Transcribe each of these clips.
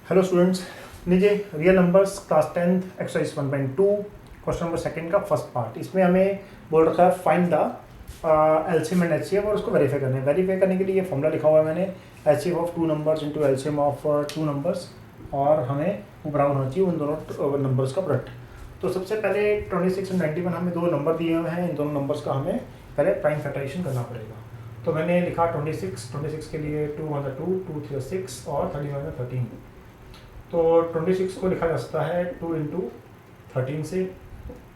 Hello students, लीजिए real numbers class 10 exercise 1.2 question number second का first part. इसमें हमें बोल रखा है find the LCM and HCF और उसको वेरीफाई करना है। वेरीफाई करने के लिए ये फॉर्मूला लिखा हुआ है मैंने, HCF of two numbers into LCM of two numbers, और हमें बराबर होना चाहिए उन दोनों नंबर्स का प्रोडक्ट। तो सबसे पहले 26 और 91 हमें दो नंबर दिए हुए हैं, इन दोनों नंबर्स का हमें पहले प्राइम फैक्टराइजेशन करना पड़ेगा। तो मैंने लिखा 26 के लिए 2 1 2 2 3 6 और 31 13। तो 26 को लिखा जा सकता है 2 इंटू 13 से।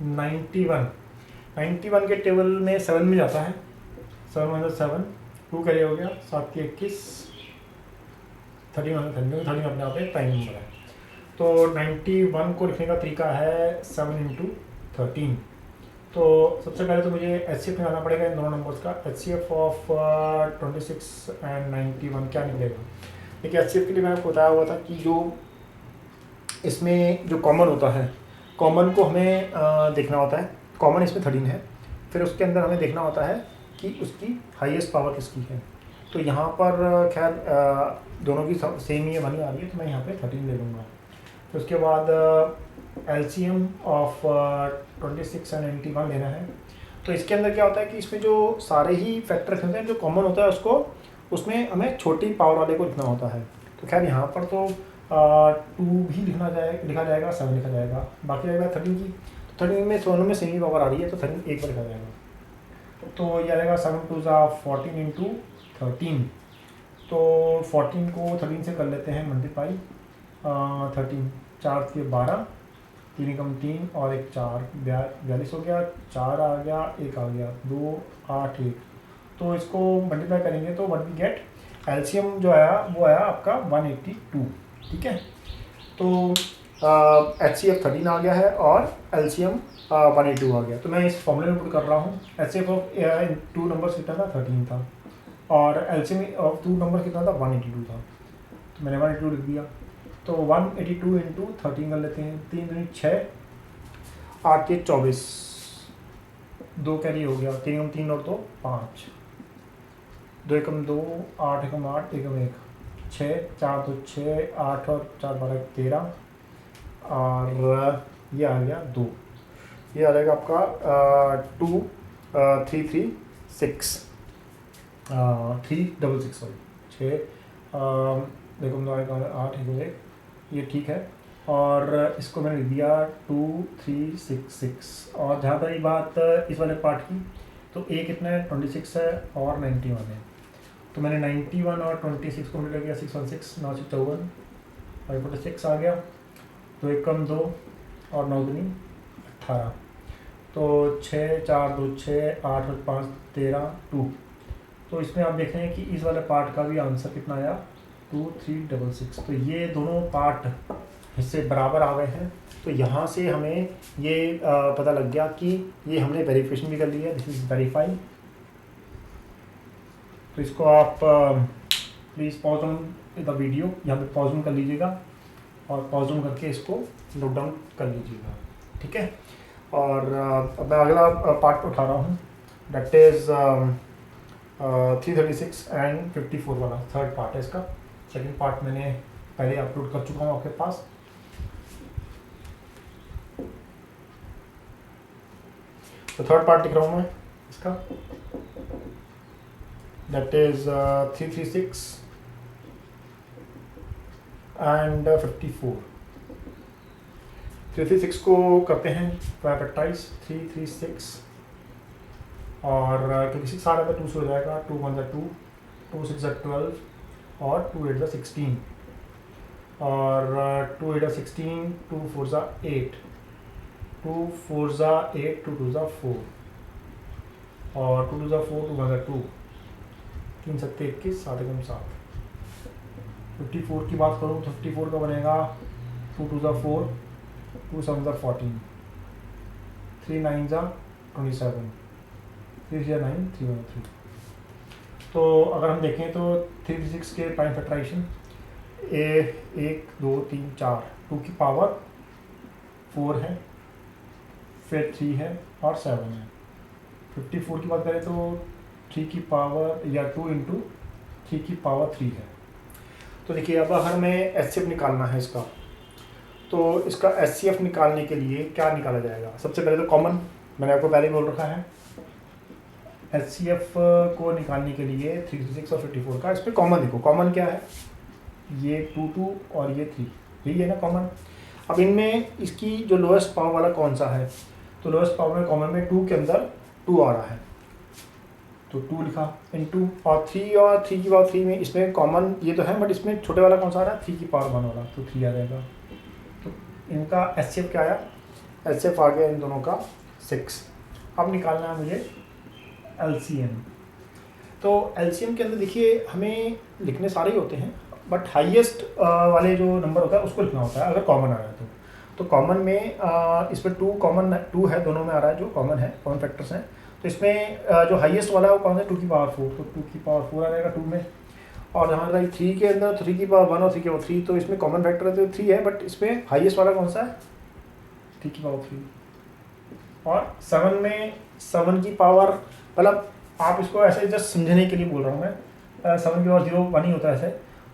91 के टेबल में 7 में जाता है, 7 7 2 कैरी हो गया, 7 के 21, 31 30 अपने आप एक प्राइम नंबर है। तो 91 को लिखने का तरीका है 7 इंटू 13। तो सबसे पहले तो मुझे एच सी एफ निकालना पड़ेगा इन दोनों नंबर्स का। H C F of 26 and 91 क्या निकलेगा। देखिए एच सी एफ के लिए मैंने बताया हुआ था कि जो इसमें जो कॉमन होता है, कॉमन को हमें देखना होता है। कॉमन इसमें 13 है, फिर उसके अंदर हमें देखना होता है कि उसकी हाईएस्ट पावर किसकी है। तो यहाँ पर खैर दोनों की सेम ही बनी आ रही है, तो मैं यहाँ पे 13 ले लूँगा। फिर उसके बाद एलसीएम ऑफ 26 एंड 91 लेना है। तो इसके अंदर क्या होता है कि इसमें जो सारे ही फैक्टर्स होते हैं, जो कॉमन होता है उसको उसमें हमें छोटी पावर वाले को लिखना होता है। तो खैर यहाँ पर तो 2 भी लिखा जाएगा, 7 लिखा जाएगा, बाकी रहेगा 13 की। तो 13 में दोनों में सेम ही पावर आ रही है, तो 13 एक बार लिखा जाएगा। तो ये आ जाएगा 7 2 14 इंटू 13। तो 14 को 13 से कर लेते हैं मल्टीप्लाई। 13 4 के 12, 3 कम 3 और एक 4, 42 हो गया, 4 आ गया, 1 आ गया, 2 8 1। तो इसको मल्टीप्लाई करेंगे तो व्हाट वी गेट, एलसीएम जो आया वो आया आपका 182। ठीक है, तो एच सी एफ 13 आ गया है और एल सी एम 182 आ गया। तो मैं इस फॉर्मूले में पुट कर रहा हूँ। H C F of two numbers कितना था, 13 था, और L C M of two number कितना था, 182 था। तो मैंने 182 लिख दिया। तो 182 इंटू 13 कर लेते हैं, 3 दूनी 6, 8 के 24, 2 कैरी हो गया, 3 कम 3 और 2 5, 2 एकम 2, 8 एकम 8, एकम 1, 6 4 तो 6, 8 और 4 12 13, और ये आ गया 2। ये आ जाएगा आपका 2 3 3 6 3 6 सॉरी 6 देखो 2 आएगा 8 1, ये ठीक है। और इसको मैंने लिख दिया 2 3 6 6। और जहाँ पर ये बात इस वाले पार्ट की, तो ए कितना है, 26 है और 91 है। तो मैंने 91 और 26 को मिला गया 616, 9 से 54, 546 आ गया। तो 1 कम 2 और 9 दूनी 18। तो 6 4 2 6, 8 और 5 13 2। तो इसमें आप देख रहे हैं कि इस वाले पार्ट का भी आंसर कितना आया, 2 3 6 6। तो ये दोनों पार्ट हिस्से बराबर आ गए हैं। तो यहाँ से हमें ये पता लग गया कि ये हमने वेरिफिकेशन भी कर ली है, दिस इज वेरीफाई। तो इसको आप please pause on the video, यहाँ पे पॉज ऑन कर लीजिएगा और पॉज ऑन करके इसको नोट डाउन कर लीजिएगा। ठीक है, और अब मैं अगला पार्ट उठा रहा हूँ, दैट इज़ 336 एंड 54 वाला थर्ड पार्ट है इसका। सेकंड पार्ट मैंने पहले अपलोड कर चुका हूँ आपके पास। तो थर्ड पार्ट लिख रहा हूँ मैं इसका, दैट इज 336 एंड 54। 336 को करते हैं फैक्टराइज, 336, और क्योंकि 6 आ रहा था 2 से हो जाएगा, 2 1 2, 2 6 12 और 2 8 16, और 2 8 16, 2 4 8, 2 4 8, 2 2 4, और 2 2 4, 2 1 2, 3 7 21, 7 एकम 7। 54 की बात करूँ तो 54 का बनेगा 2 2 4, 2 7 14, 3 9 27, 3 9 3 1 3। तो अगर हम देखें तो 336 के प्राइम फैक्टराइजेशन, 1 2 3 4, 2 की पावर 4 है, फिर 3 है और 7 है। 54 की बात करें तो 3 की पावर या 2 इंटू 3 की पावर 3 है। तो देखिए अब अगर हमें HCF निकालना है इसका, तो इसका HCF निकालने के लिए क्या निकाला जाएगा? सबसे पहले तो कॉमन, मैंने आपको पहले ही बोल रखा है, HCF को निकालने के लिए 336 और 54 का, इस पर कॉमन देखो, कॉमन क्या है, ये 2 और ये 3, यही है ना कॉमन। अब इनमें इसकी जो लोएस्ट पावर वाला कौन सा है, तो लोएस्ट पावर में कॉमन में 2 के अंदर 2 आ रहा है, तो 2 लिखा इनटू, और 3 की पावर 3 में इसमें कॉमन ये तो है, बट इसमें छोटे वाला कौन सा आ रहा है, 3 की पावर 1 वाला, तो 3 आ जाएगा। तो इनका HCF क्या आया, HCF आ गया इन दोनों का 6। अब निकालना है मुझे LCM। तो LCM के अंदर देखिए हमें लिखने सारे ही होते हैं, बट हाईएस्ट वाले जो नंबर होता है उसको लिखना होता है अगर कॉमन आ रहा है तो कॉमन में इसमें 2 कॉमन 2 है, दोनों में आ रहा है जो कॉमन है, कॉमन फैक्टर्स हैं। तो इसमें जो हाईएस्ट वाला है वो कौन है, 2 की पावर 4, तो 2 की पावर 4 आ जाएगा 2 में। और हमारा 3 के अंदर 3 की पावर 1 और 3 की पावर 3, तो इसमें कॉमन फैक्टर है तो 3 है, बट इसमें हाईएस्ट वाला कौन सा है, 3 की पावर 3। और 7 में 7 की पावर, मतलब आप इसको ऐसे जस्ट समझने के लिए बोल रहा हूँ मैं, 7 की पावर 0 1 ही होता है ऐसे।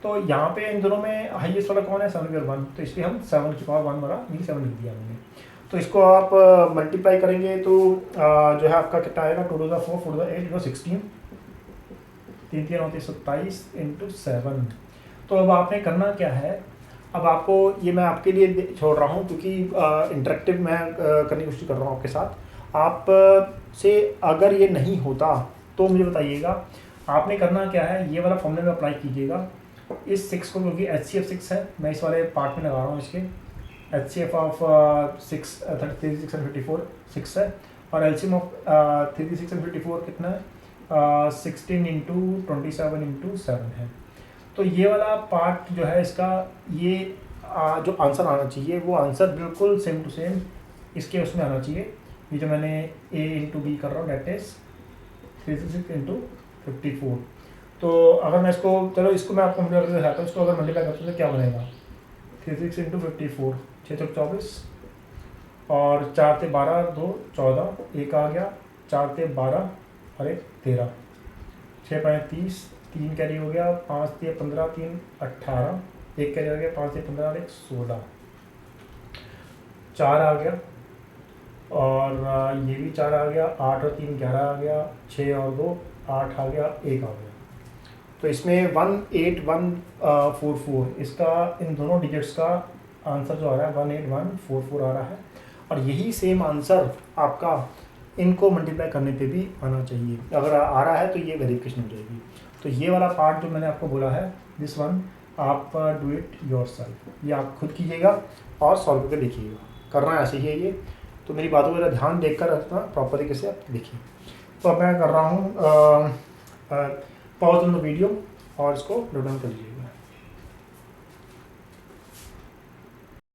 तो यहाँ पे इन दोनों में हाईएस्ट वाला कौन है, 7 की पावर 1, तो इसलिए हम 7 की पावर 1 वाला 7 लिख दिया हमने। तो इसको आप मल्टीप्लाई करेंगे तो जो है आपका कितना आएगा, 2 2 4 4 8 16, 3 3 9 27 इंटू 7। तो अब आपने करना क्या है, अब आपको ये मैं आपके लिए छोड़ रहा हूँ क्योंकि इंटरेक्टिव मैं करने की कोशिश कर रहा हूँ आपके साथ। आप से अगर ये नहीं होता तो मुझे बताइएगा। आपने करना क्या है, ये वाला फॉर्मूला में अप्लाई कीजिएगा इस 6 को, क्योंकि HCF 6 है, मैं इस वाले पार्ट में लगा रहा हूँ इसके। HCF ऑफ 6 36 and 54 6 है, और LCM ऑफ 36 and 54 कितना है, 16 इंटू 27 इंटू 7 है। तो ये वाला पार्ट जो है इसका, ये जो आंसर आना चाहिए वो आंसर बिल्कुल सेम टू सेम इसके उसमें आना चाहिए। ये जो मैंने A इंटू B कर रहा हूँ, डेट इज 36 इंटू 54। तो अगर मैं इसको, चलो इसको मैं आपको मल्टीप्लाई करके दिखाता हूँ, इसको अगर मल्टीप्लाई करते हैं तो क्या बनेगा, 36 इंटू 54, 6 चौक 24, और 4 से 12 2 14, 1 आ गया, 4 से 12 और 1 13, 6 5 30, 3 कैरी हो गया, 5 से 15 3 18, 1 कैरी हो गया, 5 से 15 और 1 16, 4 आ गया, और ये भी 4 आ गया, 8 और 3 11 आ गया, 6 और 2 8 आ गया, 1 आ गया। तो इसमें 18144 इसका इन दोनों डिजिट्स का आंसर जो आ रहा है 18144 आ रहा है। और यही सेम आंसर आपका इनको मल्टीप्लाई करने पे भी आना चाहिए। अगर आ रहा है तो ये वेरिफिकेशन हो जाएगी। तो ये वाला पार्ट जो मैंने आपको बोला है, दिस वन, आप डू इट योरसेल्फ, ये आप खुद कीजिएगा और सॉल्व करके देखिएगा। करना ऐसे ही है ये। तो मेरी बातों का ध्यान देखकर रखना, प्रॉपर तरीके से आप देखिए। तो अब मैं कर रहा हूँ पॉज ऑन द वीडियो और इसको नोट डाउन कर लीजिए।